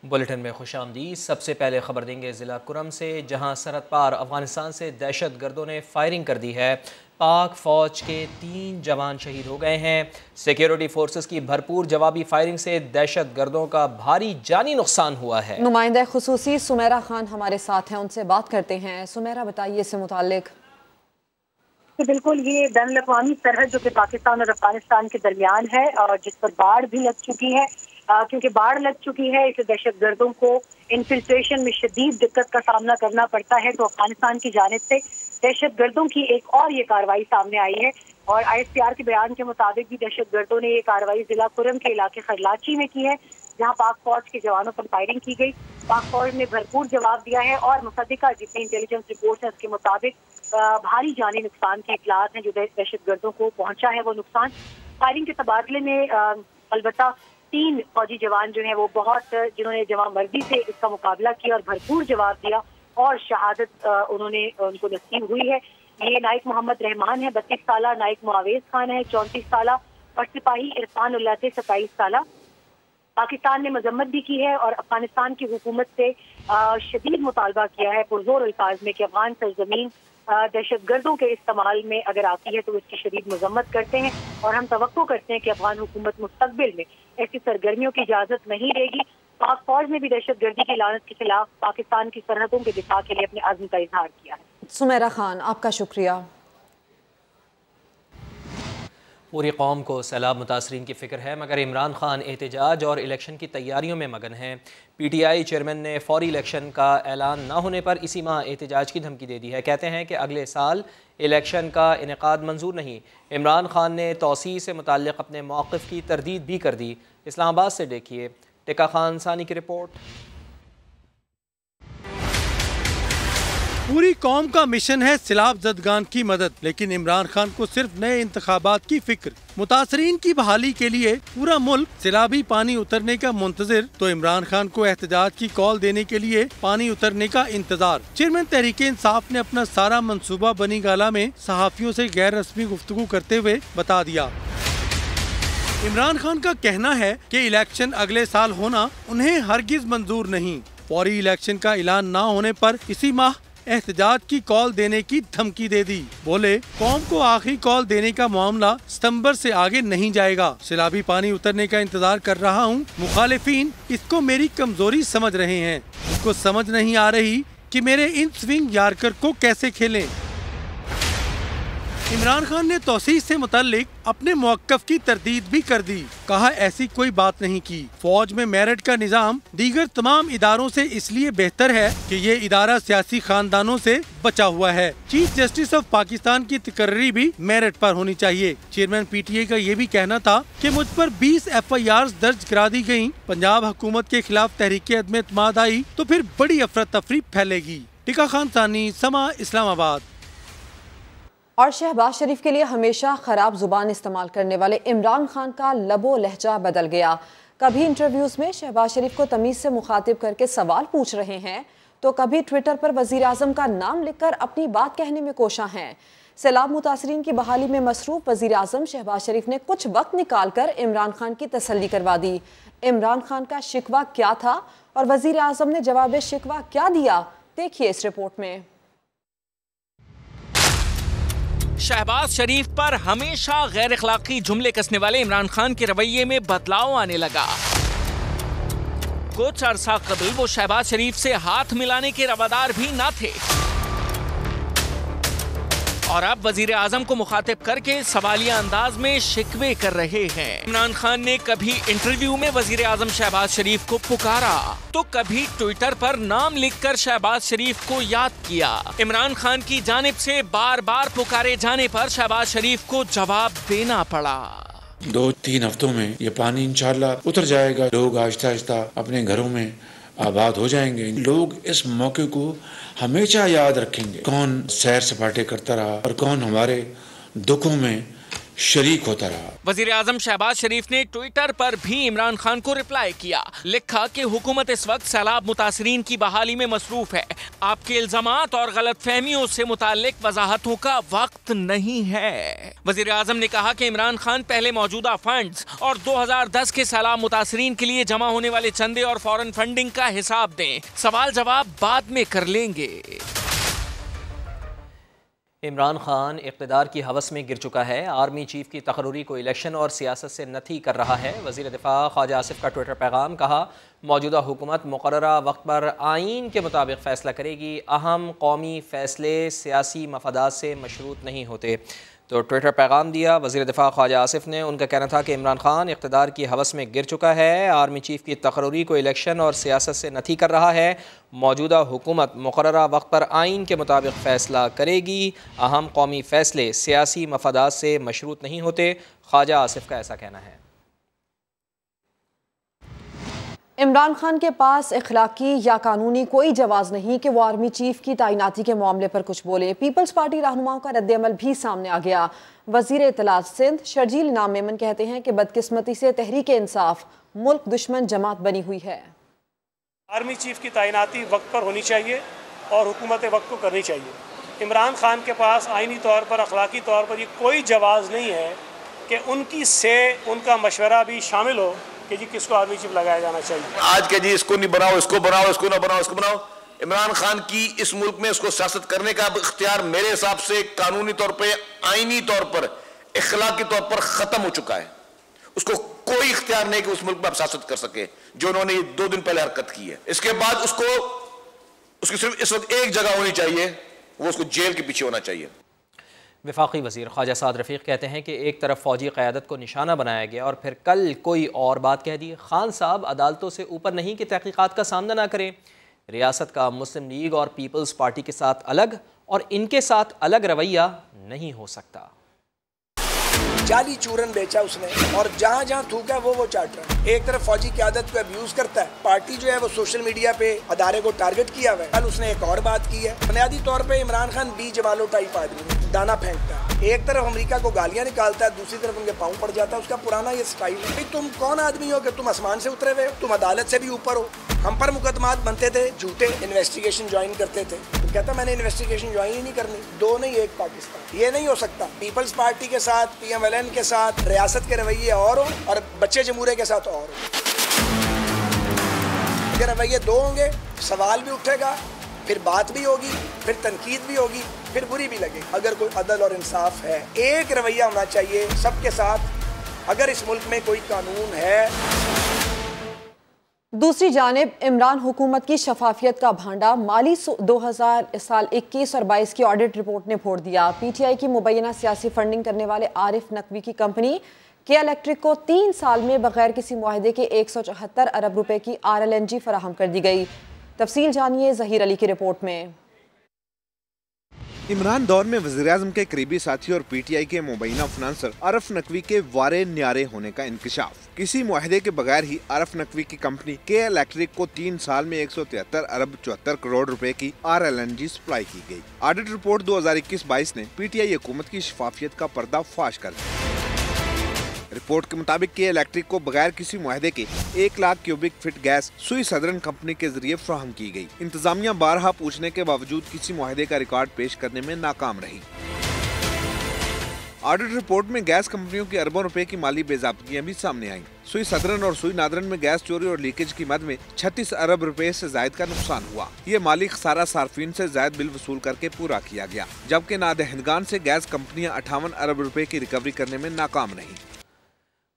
Bulletin में खुशामदीद। सबसे पहले खबर देंगे ज़िला कुरम से, जहां सरहद पार अफगानिस्तान से दहशत गर्दों ने फायरिंग कर दी है। पाक फौज के 3 जवान शहीद हो गए हैं। सिक्योरिटी फोर्सेस की भरपूर जवाबी फायरिंग से दहशत गर्दों का भारी जानी नुकसान हुआ है। नुमाइंदा खुसूसी सुमेरा खान हमारे साथ हैं, उनसे बात करते हैं। सुमेरा, बताइए इससे मुतालिक। बिल्कुल, ये बैनुल अक़वामी सरहद जो कि पाकिस्तान और अफगानिस्तान के दरमियान है और जिस पर बाढ़ भी लग चुकी है, क्योंकि बाढ़ लग चुकी है इसलिए दहशत गर्दों को इन्फिल्ट्रेशन में शदीद दिक्कत का सामना करना पड़ता है। तो अफगानिस्तान की जानिब से दहशत गर्दों की एक और ये कार्रवाई सामने आई है और ISPR के बयान के मुताबिक भी दहशत गर्दों ने ये कार्रवाई जिला कुरम के इलाके खरलाची में की है, जहाँ पाक फौज के जवानों पर फायरिंग की गई। पाक फौज ने भरपूर जवाब दिया है और मुसद्दिका जितनी इंटेलिजेंस रिपोर्ट है उसके मुताबिक भारी जानी नुकसान के इतलात हैं जो दहशत गर्दों को पहुंचा है। वो नुकसान फायरिंग के तबादले में अलबत्ता 3 फौजी जवान जो हैं वो जिन्होंने जवां मर्दी से इसका मुकाबला किया और भरपूर जवाब दिया और शहादत उनको नसीब हुई है। ये नाइक मोहम्मद रहमान है 32 साल, नाइक मुआवेज खान है 34 साल और सिपाही इरफान उल्लाह थे 27 साल। पाकिस्तान ने मजम्मत भी की है और अफगानिस्तान की हुकूमत से शदीद मुतालबा किया है पुरजोर अल्फाज में कि अफगान सरजमीन दहशत गर्दों के इस्तेमाल में अगर आती है तो इसकी शदीद मजम्मत करते हैं और हम तवक्को करते हैं कि अफगान हुकूमत मुस्तकबिल में ऐसी सरगर्मियों की इजाजत नहीं देगी। पाक फौज ने भी दहशत गर्दी की लानत के खिलाफ पाकिस्तान की सरहदों के दिफा के लिए अपने अज़्म का इजहार किया है। सुमेरा खान, आपका शुक्रिया। पूरी कौम को सैलाब मुतासरीन की फ़िक्र है, मगर इमरान खान एहतजाज और इलेक्शन की तैयारियों में मगन हैं। PTI चेयरमैन ने फौरी इलेक्शन का ऐलान न होने पर इसी माह एहतजाज की धमकी दे दी है। कहते हैं कि अगले साल इलेक्शन का इनेकाद मंजूर नहीं। इमरान खान ने तौसी से मुताल्लिक़ अपने मौक़िफ़ की तरदीद भी कर दी। इस्लामाबाद से देखिए टिका खान सानी की रिपोर्ट। पूरी कौम का मिशन है सैलाब ज़दगान की मदद, लेकिन इमरान खान को सिर्फ नए इंतखाबात की फिक्र। मुतासरीन की बहाली के लिए पूरा मुल्क सैलाबी पानी उतरने का मुंतजिर, तो इमरान खान को एहतजाज की कॉल देने के लिए पानी उतरने का इंतजार। चेयरमैन तहरीक इंसाफ ने अपना सारा मंसूबा बनी गाला में सहाफियों से गैर रस्मी गुफ्तगू करते हुए बता दिया। इमरान खान का कहना है कि इलेक्शन अगले साल होना उन्हें हरगिज मंजूर नहीं। फौरी इलेक्शन का ऐलान न होने पर इसी माह एहतजाज की कॉल देने की धमकी दे दी। बोले, कौम को आखिरी कॉल देने का मामला सितंबर से आगे नहीं जाएगा। सैलाबी पानी उतरने का इंतजार कर रहा हूँ। मुखालिफिन इसको मेरी कमजोरी समझ रहे हैं। उनको समझ नहीं आ रही कि मेरे इन स्विंग यार्कर को कैसे खेलें। इमरान खान ने तौसीह से मुताल्लिक अपने मौक़िफ़ की तरदीद भी कर दी। कहा, ऐसी कोई बात नहीं की। फौज में मेरिट का निज़ाम दीगर तमाम इदारों से इसलिए बेहतर है कि ये इदारा सियासी खानदानों से बचा हुआ है। चीफ जस्टिस ऑफ पाकिस्तान की तकर्री भी मेरिट पर होनी चाहिए। चेयरमैन PTI का ये भी कहना था कि मुझ पर 20 FIRs दर्ज करा दी गयी। पंजाब हुकूमत के खिलाफ तहरीक अदम एतमाद आई तो फिर बड़ी अफरा तफरी फैलेगी। टिका खान सानी, समा, इस्लामाबाद। और शहबाज शरीफ के लिए हमेशा खराब जुबान इस्तेमाल करने वाले इमरान खान का लबो लहजा बदल गया। कभी इंटरव्यूज में शहबाज शरीफ को तमीज से मुखातिब करके सवाल पूछ रहे हैं तो कभी ट्विटर पर वजीर आजम का नाम लिखकर अपनी बात कहने में कोशा हैं। सैलाब मुतासरीन की बहाली में मसरूफ वजीर आजम शहबाज शरीफ ने कुछ वक्त निकाल कर इमरान खान की तसल्ली करवा दी। इमरान खान का शिकवा क्या था और वजीर आजम ने जवाब शिकवा क्या दिया, देखिए इस रिपोर्ट में। शहबाज शरीफ पर हमेशा गैर अखलाकी जुमले कसने वाले इमरान खान के रवैये में बदलाव आने लगा। कुछ अरसा कबल वो शहबाज शरीफ से हाथ मिलाने के रवादार भी न थे और अब वजीर आजम को मुखातिब करके सवालिया अंदाज में शिकवे कर रहे हैं। इमरान खान ने कभी इंटरव्यू में वजीर आजम शहबाज शरीफ को पुकारा तो कभी ट्विटर पर नाम लिखकर शहबाज शरीफ को याद किया। इमरान खान की जानिब से बार बार पुकारे जाने पर शहबाज शरीफ को जवाब देना पड़ा। 2-3 हफ्तों में ये पानी इंशाल्लाह उतर जाएगा। लोग आहिस्ता आहिस्ता अपने घरों में आबाद हो जाएंगे। लोग इस मौके को हमेशा याद रखेंगे, कौन सैर सपाटे करता रहा और कौन हमारे दुखों में शरीक होता रहा। वजीर आजम शहबाज शरीफ ने ट्विटर पर भी इमरान खान को रिप्लाई किया। लिखा कि हुकूमत इस वक्त सैलाब मुतासरीन की बहाली में मसरूफ है। आपके इल्जामात और गलत फहमियों से मुताल्लिक वजाहतों का वक्त नहीं है। वजीर आजम ने कहा कि इमरान खान पहले मौजूदा फंड्स और 2010 के सैलाब मुतासरीन के लिए जमा होने वाले चंदे और फॉरेन फंडिंग का हिसाब दें, सवाल जवाब बाद में कर लेंगे। इमरान खान इक़्तिदार की हवस में गिर चुका है। आर्मी चीफ की तकर्री को इलेक्शन और सियासत से नथी कर रहा है। वज़ीर दिफा ख्वाजा आसिफ का ट्विटर पैगाम। कहा, मौजूदा हुकूमत मुकर्ररा वक्त पर आइन के मुताबिक फ़ैसला करेगी। अहम कौमी फ़ैसले सियासी मफादात से मशरूत नहीं होते। तो ट्विटर पैगाम दिया वज़ीर दिफा ख्वाजा आसिफ ने। उनका कहना था कि इमरान खान इक़्तिदार की हवस में गिर चुका है। आर्मी चीफ की तकर्री को इलेक्शन और सियासत से नथी कर रहा है। मौजूदा हुकूमत मुकर्ररा वक्त पर आइन के मुताबिक फ़ैसला करेगी। अहम कौमी फ़ैसले सियासी मफादात से मशरूत नहीं होते। ख्वाजा आसिफ का ऐसा कहना है। इमरान खान के पास इखलाकी या कानूनी कोई जवाज़ नहीं कि वो आर्मी चीफ की तैनाती के मामले पर कुछ बोले। पीपल्स पार्टी रहनुमाओं का रद्द-ए-अमल भी सामने आ गया। वज़ीर इत्तलात सिंध शर्जील इनाम मेमन कहते हैं कि बदकिस्मती से तहरीक इंसाफ मुल्क दुश्मन जमात बनी हुई है। आर्मी चीफ की तैनाती वक्त पर होनी चाहिए और हुकूमत वक्त को करनी चाहिए। इमरान खान के पास आइनी तौर पर, अखलाकी तौर पर ये कोई जवाज़ नहीं है कि उनकी से उनका मशवरा भी शामिल हो कि जी किसको आर्मी चीफ लगाया जाना चाहिए। आज के जी इसको नहीं बनाओ, इसको बनाओ, इसको ना बनाओ, इसको बनाओ। इमरान खान की इस मुल्क में इसको सियासत करने का इख्तियार मेरे हिसाब से कानूनी तौर पे, आईनी तौर पर, इखलाकी तौर पर खत्म हो चुका है। उसको कोई इख्तियार नहीं कि उस मुल्क में आप सियासत कर सके, जो उन्होंने 2 दिन पहले हरकत की है। इसके बाद उसकी सिर्फ इस वक्त एक जगह होनी चाहिए, वो उसको जेल के पीछे होना चाहिए। वफाकी वज़ीर ख्वाजा साद रफ़ीक कहते हैं कि एक तरफ फ़ौजी क़यादत को निशाना बनाया गया और फिर कल कोई और बात कह दी। खान साहब अदालतों से ऊपर नहीं कि तहक़ीक़ात का सामना ना करें। रियासत का मुस्लिम लीग और पीपल्स पार्टी के साथ अलग और इनके साथ अलग रवैया नहीं हो सकता। जाली चूरन बेचा उसने और जहाँ जहाँ थूका वो चाट रहा है। एक तरफ फौजी क़यादत को अब्यूज करता है, पार्टी जो है वो सोशल मीडिया पे अदारे को टारगेट किया हुआ है। कल उसने एक और बात की है। बुनियादी तौर पे इमरान खान बी जमालो टाइप आदमी है, दाना फेंकता है। एक तरफ अमेरिका को गालियां निकालता है, दूसरी तरफ उनके पाँव पड़ जाता है। उसका पुराना ये स्टाइल है। तुम कौन आदमी हो कि तुम आसमान से उतरे हुए हो? तुम अदालत से भी ऊपर हो। हम पर मुकदमात बनते थे, झूठे इन्वेस्टिगेशन ज्वाइन करते थे। तो कहता मैंने इन्वेस्टिगेशन ज्वाइन ही नहीं करनी। 2 नहीं 1 पाकिस्तान। ये नहीं हो सकता। पीपल्स पार्टी के साथ, PMLN के साथ रियासत के रवैये और हो और बच्चे जमहूरे के साथ और हो। अगर रवैये 2 होंगे, सवाल भी उठेगा, फिर बात भी होगी, फिर तनकीद भी होगी, फिर बुरी भी लगेगी। अगर कोई अदल और इंसाफ है, एक रवैया होना चाहिए सबके साथ। अगर इस मुल्क में कोई कानून है। दूसरी जानिब इमरान हुकूमत की शफाफियत का भांडा माली 2021 और 22 की ऑडिट रिपोर्ट ने फोड़ दिया। PTI की मुबैना सियासी फंडिंग करने वाले आरिफ नकवी की कंपनी के इलेक्ट्रिक को 3 साल में बगैर किसी मुआहदे के 174 अरब रुपए की RLNG फराहम कर दी गई। तफसील जानिए ज़हीर अली की रिपोर्ट में। इमरान दौर में वज़ीर-ए-आज़म के करीबी साथी और PTI के मुबैना फाइनेंसर आरिफ नकवी के वारे न्यारे होने का इंकशाफ। किसी मुआहदे के बगैर ही आरिफ नकवी की कंपनी के इलेक्ट्रिक को 3 साल में 173 अरब 74 करोड़ रुपए की RLNG सप्लाई की गई। ऑडिट रिपोर्ट 2021-22 ने PTI हुकूमत की शफाफियत का पर्दा फाश कर दिया। रिपोर्ट के मुताबिक के इलेक्ट्रिक को बगैर किसी मुआहदे के 1 लाख क्यूबिक फीट गैस सुई सदरन कंपनी के जरिए फ्राहम की गई। इंतजामिया बारहा पूछने के बावजूद किसी मुआहदे का रिकॉर्ड पेश करने में नाकाम रही। ऑडिट रिपोर्ट में गैस कंपनियों की अरबों रुपए की माली बेज़ाब्तियां भी सामने आईं। सुई सदरन और सुई नादरन में गैस चोरी और लीकेज की मद में 36 अरब रुपए से जायद का नुकसान हुआ। ये माली खसारा सार्फिन से जायद बिल वसूल करके पूरा किया गया, जबकि नादहिंदगान से गैस कंपनियां 58 अरब रुपए की रिकवरी करने में नाकाम रही।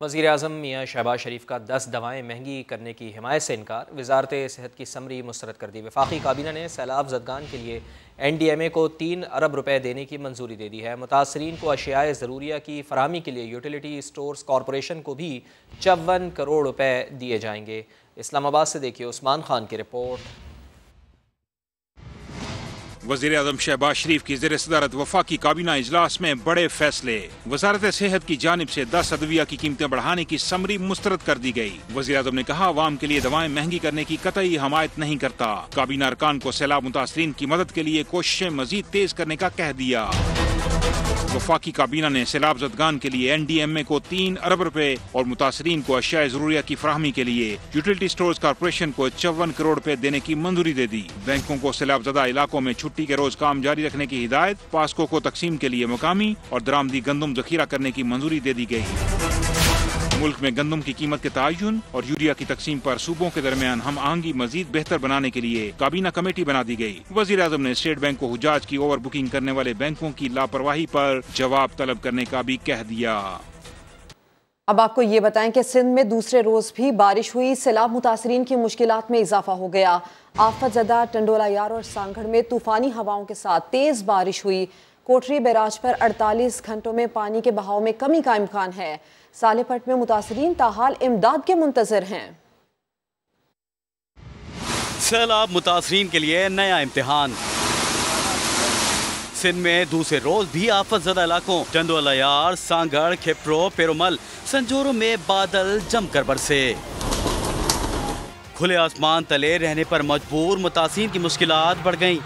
वज़ीर आज़म मियाँ शहबाज शरीफ का 10 दवाएँ महंगी करने की हिमायत से इनकार। वज़ारत सेहत की समरी मुस्तरद कर दी। वफाकी काबीना ने सैलाब ज़दगान के लिए NDMA को 3 अरब रुपए देने की मंजूरी दे दी है। मुतासरीन को अशियाए ज़रूरिया की फराहमी के लिए यूटिलिटी स्टोर्स कॉरपोरेशन को भी 54 करोड़ रुपए दिए जाएंगे। इस्लामाबाद से देखिए उस्मान खान की रिपोर्ट। वज़ीर आज़म शहबाज शरीफ की ज़ेर सदारत वफाकी काबीना इजलास में बड़े फैसले। वज़ारत सेहत की जानिब से 10 अदविया की कीमतें बढ़ाने की समरी मुस्तरद कर दी गई। वज़ीर आज़म ने कहा अवाम के लिए दवाएं महंगी करने की कतई हमायत नहीं करता। काबीना अरकान को सैलाब मुतासरीन की मदद के लिए कोशिशें मजीद तेज करने का कह दिया। वफाकी काबीना ने सैलाब ज़दगान के लिए NDMA को 3 अरब रुपए और मुतासरीन को अशिया ज़रूरिया की फराहमी के लिए यूटिलिटी स्टोर्स कॉर्पोरेशन को 54 करोड़ रुपए देने की मंजूरी दे दी। बैंकों को सैलाब ज़दा इलाकों में छुट्टी के रोज काम जारी रखने की हिदायत, पास्को को तकसीम के लिए मकामी और दरामदी गंदम जखीरा करने की मंजूरी दे दी गई। मुल्क में गंदम की कीमत के तयन और यूरिया की तकसीम पर सूबों के दरमियान हम आहंगी मजीद बेहतर बनाने के लिए काबीना कमेटी बना दी गई। वजीर आजम ने स्टेट बैंक को हुजाज की ओवर बुकिंग करने वाले बैंकों की लापरवाही पर जवाब तलब करने का भी कह दिया। अब आपको ये बताएं कि सिंध में दूसरे रोज भी बारिश हुई, सैलाब मुतासरीन की मुश्किलात में इजाफा हो गया। आफत ज़दा टंडोला यार और सांगड़ में तूफानी हवाओं के साथ तेज बारिश हुई। कोठरी बैराज पर 48 घंटों में पानी के बहाव में कमी का इम्कान है। सालेपट में मुतासरीन ताहाल इमदाद के मुंतजर हैं। सैलाब मुतासरीन के लिए नया इम्तिहान। सिंध में दूसरे रोज भी आफत ज़दा इलाकों टंडोला यार, सांगड़, खिप्रो, पेरोमल, संजोरों में बादल जमकर बरसे। खुले आसमान तले रहने पर मजबूर मुतासरीन की मुश्किलात बढ़ गईं।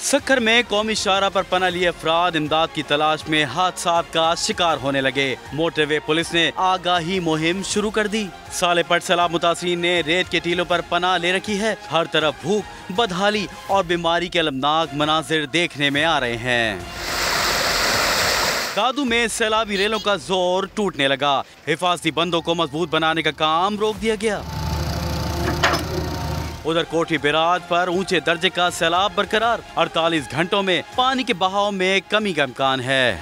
सक्खर में कौमी शाहरा पर पनाह लिए अफराद इमदाद की तलाश में हादसात का शिकार होने लगे। मोटरवे पुलिस ने आगाही मुहिम शुरू कर दी। सालेपट सैलाब मुतासरीन ने रेत के टीलों पर पनाह ले रखी है। हर तरफ भूख, बदहाली और बीमारी के अलमनाक मनाजिर देखने में आ रहे हैं। दादू में सैलाबी रेलों का जोर टूटने लगा। हिफाजती बंदों को मजबूत बनाने का काम रोक दिया गया। उधर कोठी बैराज पर ऊंचे दर्जे का सैलाब बरकरार। 48 घंटों में पानी के बहाव में कमी का इम्कान है।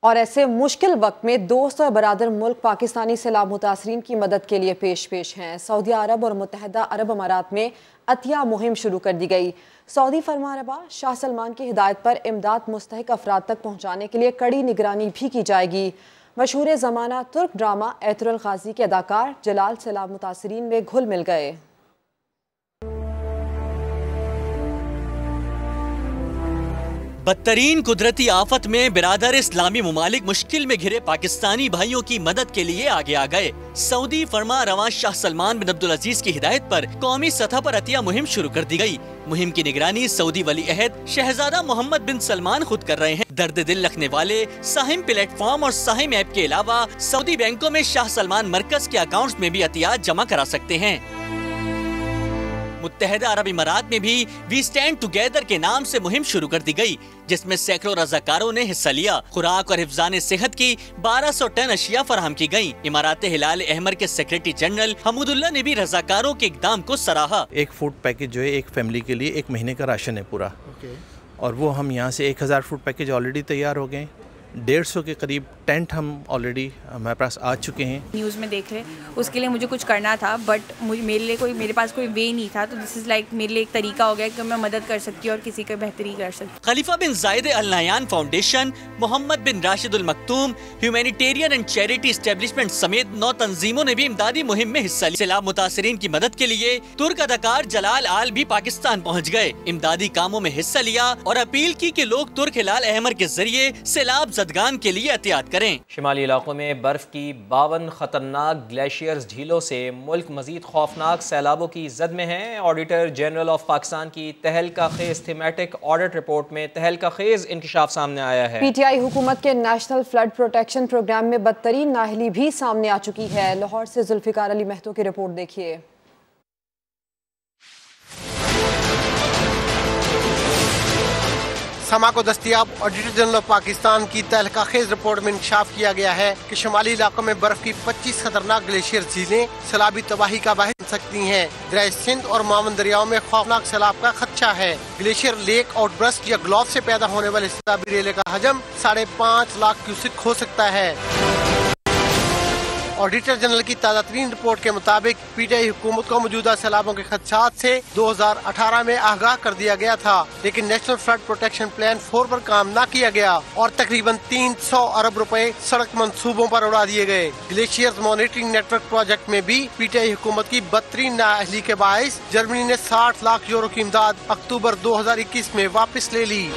और ऐसे मुश्किल वक्त में दोस्त और बरादर मुल्क पाकिस्तानी सैलाब मुतासरीन की मदद के लिए पेश हैं। सऊदी अरब और मुत्तहदा अरब अमारात में अतिया मुहिम शुरू कर दी गई। सऊदी फरमारवा शाह सलमान की हिदायत पर इमदाद मुस्तहिक अफराद तक पहुँचाने के लिए कड़ी निगरानी भी की जाएगी। मशहूर ज़माना तुर्क ड्रामा एतरुल गाजी के अदाकार जलाल सैलाब मुतासरीन में घुल मिल गए। बदतरीन कुदरती आफत में बिरादर इस्लामी मुमालिक मुश्किल में घिरे पाकिस्तानी भाइयों की मदद के लिए आगे आ गए। सऊदी फरमा रवा शाह सलमान बिन अब्दुल अजीज की हिदायत पर कौमी सतह पर अतिया मुहिम शुरू कर दी गई। मुहिम की निगरानी सऊदी वली अहद शहजादा मोहम्मद बिन सलमान खुद कर रहे हैं। दर्द दिल रखने वाले साहिम प्लेटफॉर्म और साहिम ऐप के अलावा सऊदी बैंकों में शाह सलमान मरकज के अकाउंट्स में भी अतिया जमा करा सकते हैं। मुत्तहदा अरब इमारात में भी वी स्टैंड टुगेदर के नाम से मुहिम शुरू कर दी गई, जिसमें सैकड़ों रजाकारों ने हिस्सा लिया। खुराक और हिफ्जान सेहत की 1200 टन अशिया फराहम की गयी। इमारात हिलाल अहमर के सेक्रेटरी जनरल हमूदुल्लाह ने भी रजाकारों के इकदाम को सराहा। एक फूड पैकेज जो है एक फैमिली के लिए 1 महीने का राशन है पूरा। और वो हम यहाँ से 1000 फूड पैकेज ऑलरेडी तैयार हो गए। 150 के करीब टेंट हम ऑलरेडी हमारे पास आ चुके हैं। न्यूज़ में देख रहे, उसके लिए मुझे कुछ करना था, बट मेरे पास कोई वे नहीं था, तो दिस इज लाइक मेरे लिए एक तरीका हो गया कि मैं मदद कर सकती हूँ और किसी की बेहतरी कर सकती हूँ। Khalifa bin Zayed Al Nahyan foundation, Mohammed bin Rashid Al Maktoum, humanitarian and charity establishment समेत 9 तंजीमों ने भी इमदादी मुहिम में हिस्सा लिया। सैलाब मुतासरीन की मदद के लिए तुर्क अदाकार जलाल आल भी पाकिस्तान पहुँच गए, इमदादी कामों में हिस्सा लिया और अपील की कि लोग तुर्क हिलाल अहमर के जरिए सैलाब ज़दगान के लिए एहतियात करें। शिमाली इलाकों में बर्फ की 52 खतरनाक ग्लेशियर्स झीलों से मुल्क मजीद खौफनाक सैलाबों की जद में है। ऑडिटर जनरल ऑफ पाकिस्तान की तहलका खेज थीमेटिक ऑडिट रिपोर्ट में तहलका खेज इंकशाफ सामने आया है। PTI हुकूमत के नेशनल फ्लड प्रोटेक्शन प्रोग्राम में बदतरीन नाहली भी सामने आ चुकी है। लाहौर से जुल्फिकार अली महतो की रिपोर्ट देखिए। समा को दस्तियाब ऑडिटर जनरल ऑफ पाकिस्तान की तहलका खेज रिपोर्ट में इंकशाफ किया गया है कि शुमाली इलाकों में बर्फ की 25 खतरनाक ग्लेशियर झीलें सैलाबी तबाही का बाहिर बन सकती हैं। दरिया सिंध और मावन दरियाओं में खौफनाक सैलाब का खदशा है। ग्लेशियर लेक आउटबर्स्ट या ग्लोव से पैदा होने वाले सैलाबी रेले का हजम 5.5 लाख क्यूसिक हो सकता है। ऑडिटर जनरल की ताज़ा तरीन रिपोर्ट के मुताबिक PTI हुकूमत को मौजूदा सैलाबों के खदशात से 2018 में आगाह कर दिया गया था, लेकिन नेशनल फ्लड प्रोटेक्शन प्लान 4 पर काम न किया गया और तकरीबन 300 अरब रुपए सड़क मंसूबों पर उड़ा दिए गए। ग्लेशियर्स मॉनिटरिंग नेटवर्क प्रोजेक्ट में भी PTI हुकूमत की बदतरीन नाअहली के बायस जर्मनी ने 60 लाख यूरो की इमदाद अक्टूबर 2021 में वापस ले ली।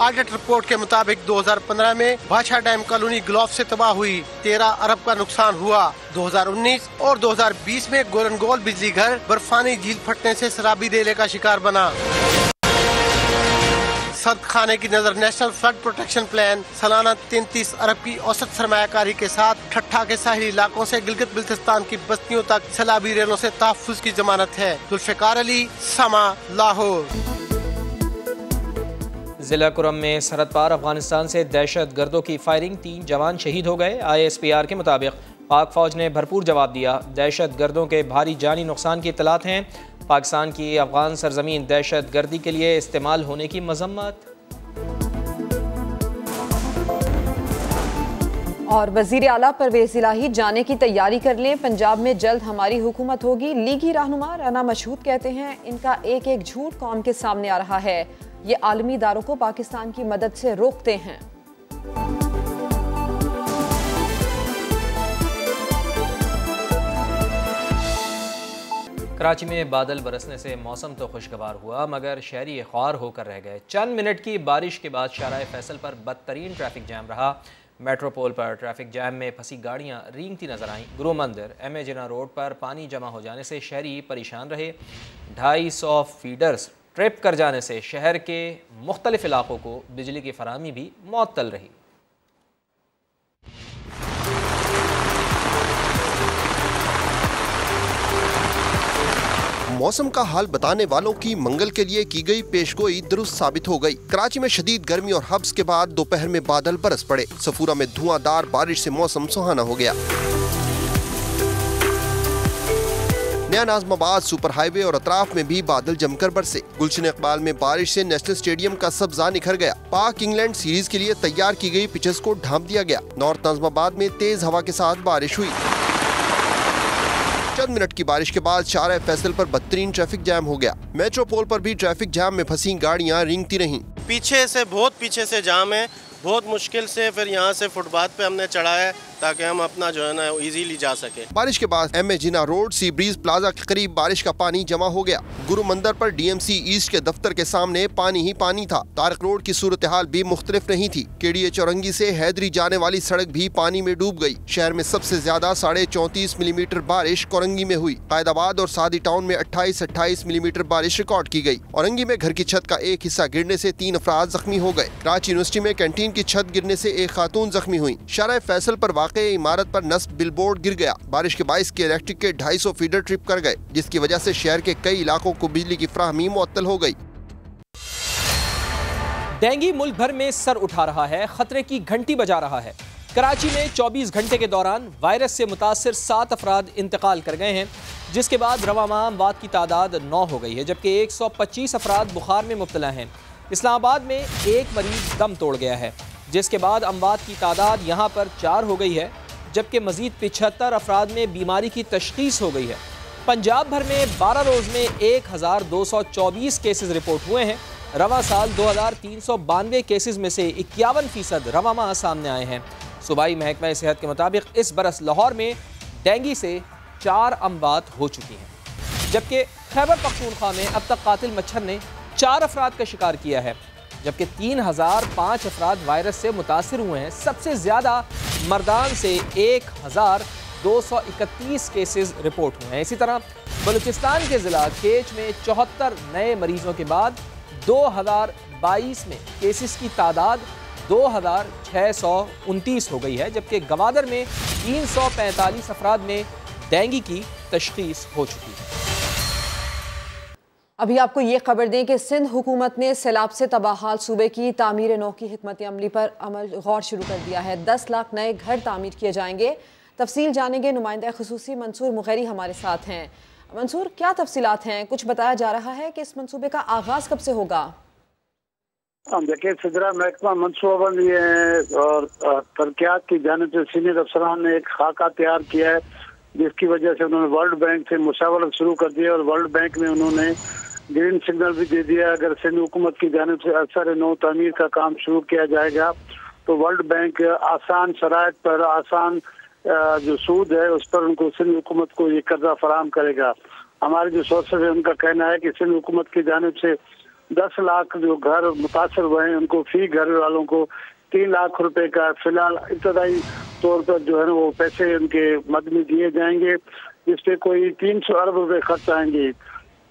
ऑडिट रिपोर्ट के मुताबिक 2015 में बादशाह डैम कॉलोनी ग्लोव से तबाह हुई, 13 अरब का नुकसान हुआ। 2019 और 2020 में गोरनगोल बिजली घर बर्फानी झील फटने से सैलाबी रेले का शिकार बना। सर्द खाने की नजर नेशनल फ्लड प्रोटेक्शन प्लान सालाना 33 अरब की औसत सरमायाकारी के साथ ठट्ठा के साहिली इलाकों से गिलगित बिल्तिस्तान की बस्तियों तक सैलाबी रेलों से तहफ्फुज की जमानत है। जुल्फिकार अली, समा, लाहौर। जिला कुरम में सरहद पार अफगानिस्तान से दहशत गर्दों की फायरिंग, 3 जवान शहीद हो गए। ISPR के मुताबिक पाक फौज ने भरपूर जवाब दिया। दहशत गर्दों के भारी जानी नुकसान की इत्तलात हैं। पाकिस्तान की अफगान सरजमीन दहशत गर्दी के लिए इस्तेमाल होने की मजम्मत। और वजीर आला परवेज इलाही जाने की तैयारी कर लें, पंजाब में जल्द हमारी हुकूमत होगी। लीगी रहनुमा राना मशहूद कहते हैं इनका एक एक झूठ कौम के सामने आ रहा है। ये आलमी इदारों को पाकिस्तान की मदद से रोकते हैं। कराची में बादल बरसने से मौसम तो खुशगवार हुआ मगर शहरी ख्वार होकर रह गए। चंद मिनट की बारिश के बाद शाहराह फैसल पर बदतरीन ट्रैफिक जैम रहा। मेट्रोपोल पर ट्रैफिक जैम में फंसी गाड़ियां रेंगती नजर आईं। गुरु मंदिर MA जिन्ना रोड पर पानी जमा हो जाने से शहरी परेशान रहे। 250 फीडर्स ट्रिप कर जाने से शहर के मुख्तलिफ इलाकों को बिजली की फराहमी भी मुअत्तल रही। मौसम का हाल बताने वालों की मंगल के लिए की गई पेशगोई दुरुस्त साबित हो गई। कराची में शदीद गर्मी और हब्स के बाद दोपहर में बादल बरस पड़े। सफूरा में धुआंधार बारिश से मौसम सुहाना हो गया। नया नाज़माबाद सुपर हाईवे और अतराफ में भी बादल जमकर बरसे। गुलशन इकबाल में बारिश से नेशनल स्टेडियम का सब्जा निखर गया। पाक इंग्लैंड सीरीज के लिए तैयार की गई पिचेस को ढांप दिया गया। नॉर्थ नाज़माबाद में तेज हवा के साथ बारिश हुई। चंद मिनट की बारिश के बाद शाहराह फैसल पर बदतरीन ट्रैफिक जैम हो गया। मेट्रोपोल पर भी ट्रैफिक जैम में फंसी गाड़ियां रेंगती रहीं। पीछे से बहुत पीछे से जाम है, बहुत मुश्किल से फिर यहाँ से फुटपाथ पे हमने चढ़ा है ताकि हम अपना जो है ना इजीली जा सके। बारिश के बाद MA जिन्ना रोड सी ब्रीज प्लाजा के करीब बारिश का पानी जमा हो गया। गुरु मंदिर पर DMC ईस्ट के दफ्तर के सामने पानी ही पानी था। तारक रोड की सूरत हाल भी मुख्तलिफ नहीं थी। KDA चौरंगी से हैदरी जाने वाली सड़क भी पानी में डूब गई। शहर में सबसे ज्यादा 34.5 मिलीमीटर बारिश कोरंगी में हुई। कायदाबाद और सादी टाउन में 28 मिलीमीटर बारिश रिकॉर्ड की गई। औरंगी में घर की छत का एक हिस्सा गिरने से 3 अफराद जख्मी हो गए। कराची यूनिवर्सिटी में कैंटीन की छत गिरने से एक खातून जख्मी हुई। शाहराह फैसल पर वाक़ इमारत पर नस्ब बिलबोर्ड गिर गया। बारिश के बाइस के इलेक्ट्रिक के 250 फीडर ट्रिप कर गए, जिसकी वजह से शहर के कई इलाकों को बिजली की फराहमी मुअत्तल हो गई। डेंगू मुल्क भर में सर उठा रहा है, खतरे की घंटी बजा रहा है। कराची में 24 घंटे के दौरान वायरस से मुतासिर 7 अफराद इंतकाल कर गए हैं, जिसके बाद रवा माह अमवात की तादाद 9 हो गई है, जबकि 125 अफराद बुखार में मुब्तला हैं। इस्लामाबाद में एक मरीज दम तोड़ गया है, जिसके बाद अमवात की तादाद यहाँ पर 4 हो गई है, जबकि मजीद 75 अफराद में बीमारी की तशखीस हो गई है। पंजाब भर में 12 रोज़ में 1224 केसेस रिपोर्ट हुए हैं। रवा साल 2392 केसेस में से 51% रवा माह सामने आए हैं। सूबाई महकमा सेहत के मुताबिक इस बरस लाहौर में डेंगू से 4 अमवात हो चुकी हैं, जबकि खैबर पख्तूनख्वा में अब तक कातिल मच्छर ने 4 अफराद का शिकार किया है, जबकि 3005 अफराद वायरस से मुतासिर हुए हैं। सबसे ज़्यादा मर्दान से 1231 केसेस रिपोर्ट हुए हैं। इसी तरह बलूचिस्तान के ज़िला केच में 74 नए मरीजों के बाद 2022 में केसेस की तादाद 2629 हो गई है, जबकि गवादर में 345 अफराद में डेंगू की तशखीस हो चुकी है। अभी आपको ये खबर दें कि सिंध हुकूमत ने सैलाब से तबाहाल सूबे की तामीर नौ की हिकमत अमली पर गौर शुरू कर दिया है। 10 लाख नए घर तामीर किए जाएंगे। तफसील जानेंगे, नुमाइंदा खुसूसी मंसूर मुगैरी हमारे साथ हैं। मंसूर, क्या तफसीलात हैं? कुछ बताया जा रहा है कि इस मंसूबे का आगाज कब से होगा? देखिए, सदरा महकमा मनसूबाबंदी और तरक्यात की जानिब से सीनियर अफसरान ने एक खाका तैयार किया है, जिसकी वजह से उन्होंने वर्ल्ड बैंक से मुशावरत शुरू कर दिया और वर्ल्ड बैंक में उन्होंने ग्रीन सिग्नल भी दे दिया। अगर सिंध हुकूमत की जानिब से असर नौ तामीर का काम शुरू किया जाएगा तो वर्ल्ड बैंक आसान शराइत पर आसान जो सूद है उस पर उनको सिंध हुकूमत को ये कर्जा फराहम करेगा। हमारे जो सोर्सेज है उनका कहना है कि सिंध हुकूमत की जानिब से 10 लाख जो घर मुतासर हुए हैं उनको फी घर वालों को 3 लाख रुपए का फिलहाल इब्तदाई तौर पर जो है ना वो पैसे उनके मद में दिए जाएंगे, जिसपे कोई 300 अरब रुपए खर्च आएंगे।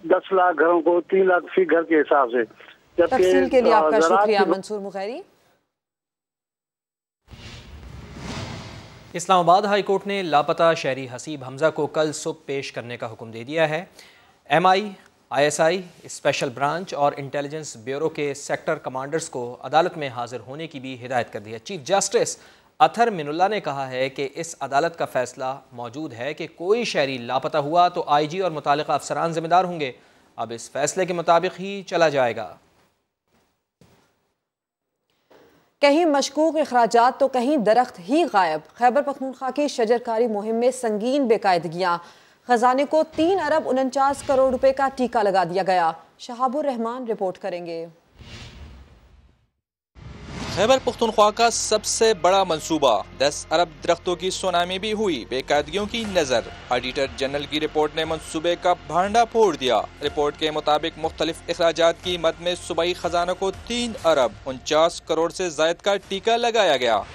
10 लाख घरों को 3 लाख फी घर के हिसाब से। तफसील के लिए आपका शुक्रिया मंसूर मुगैरी। इस्लामाबाद हाई कोर्ट ने लापता शहरी हसीब हमजा को कल सुबह पेश करने का हुक्म दे दिया है। MI, ISI, स्पेशल ब्रांच और इंटेलिजेंस ब्यूरो के सेक्टर कमांडर्स को अदालत में हाजिर होने की भी हिदायत कर दी है। चीफ जस्टिस अथर मिनुल्लाह ने कहा है कि इस अदालत का फैसला मौजूद है कि कोई शहरी लापता हुआ तो IG और मुतालिका अफसरान जिम्मेदार होंगे। अब इस फैसले के मुताबिक ही चला जाएगा। कहीं मशकूक अखराजात तो कहीं दरख्त ही गायब। खैबर पख्तूनख्वा की शजरकारी मुहिम में संगीन बेकायदगियाँ। खजाने को 3 अरब 49 करोड़ रुपए का टीका लगा दिया गया। शहाबुर रहमान रिपोर्ट करेंगे। खैबर पख्तूनख्वा का सबसे बड़ा मंसूबा 10 अरब दरख्तों की सुनामी भी हुई। बेकायदगियों की नजर। ऑडिटर जनरल की रिपोर्ट ने मंसूबे का भांडा फोड़ दिया। रिपोर्ट के मुताबिक मुख्तलिफ अखराजात की मद में सूबाई खजाना को 3 अरब 49 करोड़ से जायद का टीका लगाया गया।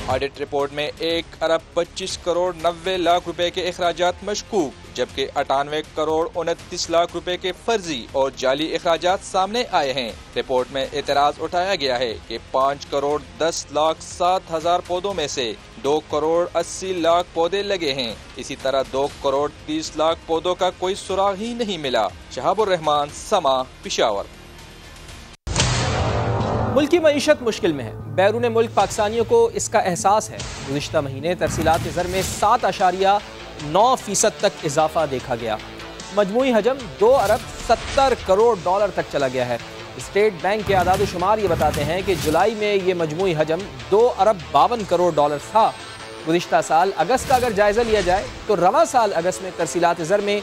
ऑडिट रिपोर्ट में 1 अरब 25 करोड़ 90 लाख रुपए के अखराजात मशकूक, जबकि 98 करोड़ 29 लाख रुपए के फर्जी और जाली अखराजात सामने आए हैं। रिपोर्ट में एतराज उठाया गया है कि 5 करोड़ 10 लाख 7 हजार पौधों में से 2 करोड़ 80 लाख पौधे लगे हैं। इसी तरह 2 करोड़ 30 लाख पौधों का कोई सुराग ही नहीं मिला। शहाबुर रहमान, समा, पेशावर। मुल्क की मईशत मुश्किल में है। बैरून मुल्क पाकिस्तानियों को इसका एहसास है। गुज़िश्ता महीने तरसीलात ज़र में 7.9% तक इजाफा देखा गया। मजमूई हजम 2 अरब 70 करोड़ डॉलर तक चला गया है। स्टेट बैंक के आदाद शुमार ये बताते हैं कि जुलाई में ये मजमूई हजम 2 अरब 52 करोड़ डॉलर था। गुज़िश्ता साल अगस्त का अगर जायज़ा लिया जाए तो रवां साल अगस्त में तरसीलात ज़र में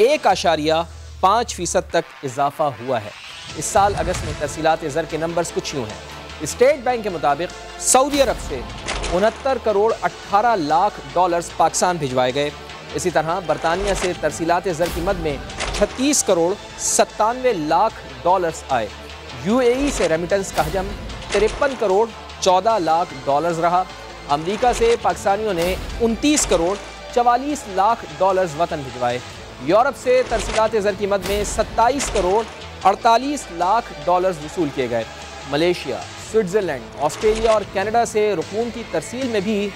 1.5% तक इजाफा हुआ है। इस साल अगस्त में तरसीलात ज़र के नंबर्स कुछ यूँ हैं। स्टेट बैंक के मुताबिक सऊदी अरब से 69 करोड़ 18 लाख डॉलर्स पाकिस्तान भिजवाए गए। इसी तरह बरतानिया से तरसीलात ज़र की मद में 36 करोड़ 97 लाख डॉलर्स आए। UAE से रेमिटेंस का हजम 53 करोड़ 14 लाख डॉलर्स रहा। अमरीका से पाकिस्तानियों ने 29 करोड़ 44 लाख डॉलर्स वतन भिजवाए। यूरोप से तरसीलात ज़र की मद में 27 करोड़ 48 लाख डॉलर्स वसूल किए गए। मलेशिया, स्विट्ज़रलैंड, ऑस्ट्रेलिया और कनाडा से रुकून की तरसील में भी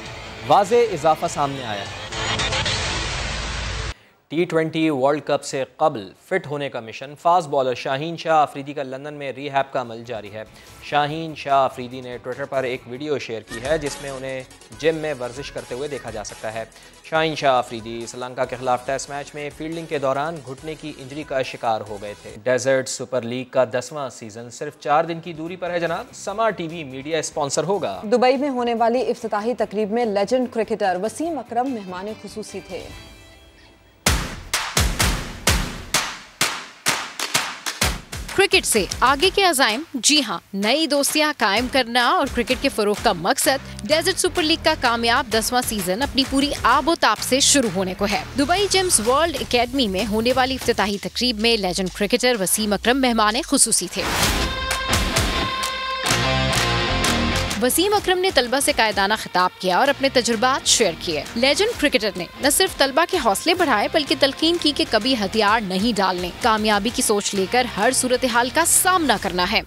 वाज़े इजाफा सामने आया है। T20 वर्ल्ड कप से कबल फिट होने का mission. Fast bowler Shaheen Shah Afridi का लंदन में रिहैब का अमल जारी है। शाहीन शाह अफरीदी ने ट्विटर पर एक वीडियो शेयर की है जिसमें उन्हें जिम में वर्जिश करते हुए देखा जा सकता है। शाहीन शाह अफरीदी श्रीलंका के खिलाफ टेस्ट मैच में फील्डिंग के दौरान घुटने की इंजरी का शिकार हो गए थे। डेजर्ट सुपर लीग का 10वां सीजन सिर्फ 4 दिन की दूरी पर है जनाब। समा TV मीडिया स्पॉन्सर होगा। दुबई में होने वाली इफ्तिताही तकरीब में लेजेंड क्रिकेटर वसीम अकरम मेहमान खुसूसी थे। क्रिकेट से आगे के अज़ाइम, जी हाँ, नई दोस्तियां कायम करना और क्रिकेट के फरोग का मकसद। डेजर्ट सुपर लीग का कामयाब 10वां सीजन अपनी पूरी आबोताब से शुरू होने को है। दुबई जेम्स वर्ल्ड एकेडमी में होने वाली इफ्तिताही तकरीब में लेजेंड क्रिकेटर वसीम अकरम मेहमान खुसूसी थे। वसीम अकरम ने तलबा से कायदाना खिताब किया और अपने तजुर्बात शेयर किए। लेजेंड क्रिकेटर ने न सिर्फ तलबा के हौसले बढ़ाए बल्कि तलकीन की कि कभी हथियार नहीं डालने, कामयाबी की सोच लेकर हर सूरत हाल का सामना करना है।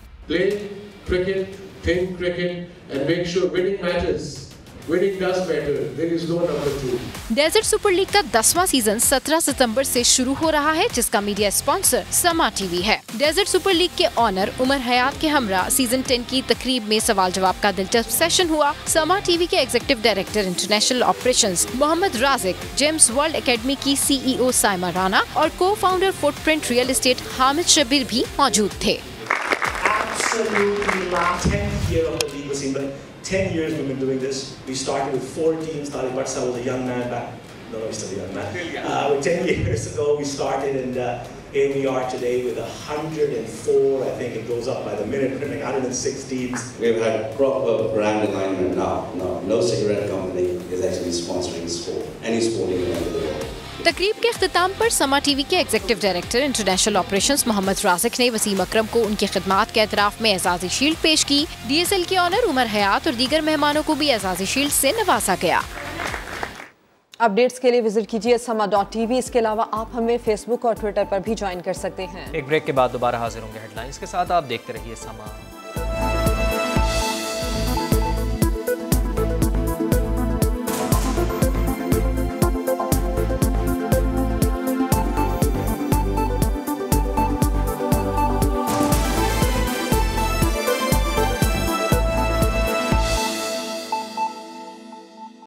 डेजर्ट सुपर लीग का 10वां सीजन 17 सितंबर से शुरू हो रहा है जिसका मीडिया स्पॉन्सर समा TV है। डेजर्ट सुपर लीग के ऑनर उमर हयात के हमरा सीजन 10 की तकरीब में सवाल जवाब का दिलचस्प सेशन हुआ। समा TV के executive director international operations Mohammad Razik, Gems world academy की CEO साइमा राना और co founder footprint real estate Hamid Shabbir भी मौजूद थे। 10 years we've been doing this. We started with 4 teams. Tariq Barsa was a young man back. No, he's still a young man. 10 years ago we started, and here we are today with 104. I think it goes up by the minute. We're 106 teams. We've had proper brand alignment now. No cigarette company is actually sponsoring sport. Any sporting event in the world. तकरीब के अख्तिताम पर Samaa TV के executive director international operations Mohammad Razik ने वसीम अकरम को उनकी खिदमात के एतराफ में एजाजी shield पेश की। DSL के ऑनर उमर हयात और दीगर मेहमानों को भी एजाजी शील्ड से नवाजा गया। अपडेट्स के लिए विजिट कीजिए sama.tv। इसके अलावा आप हमें फेसबुक और ट्विटर पर भी ज्वाइन कर सकते हैं। एक ब्रेक के बाद दोबारा हाजिर होंगे हेडलाइंस के साथ। आप देखते रहिए समा।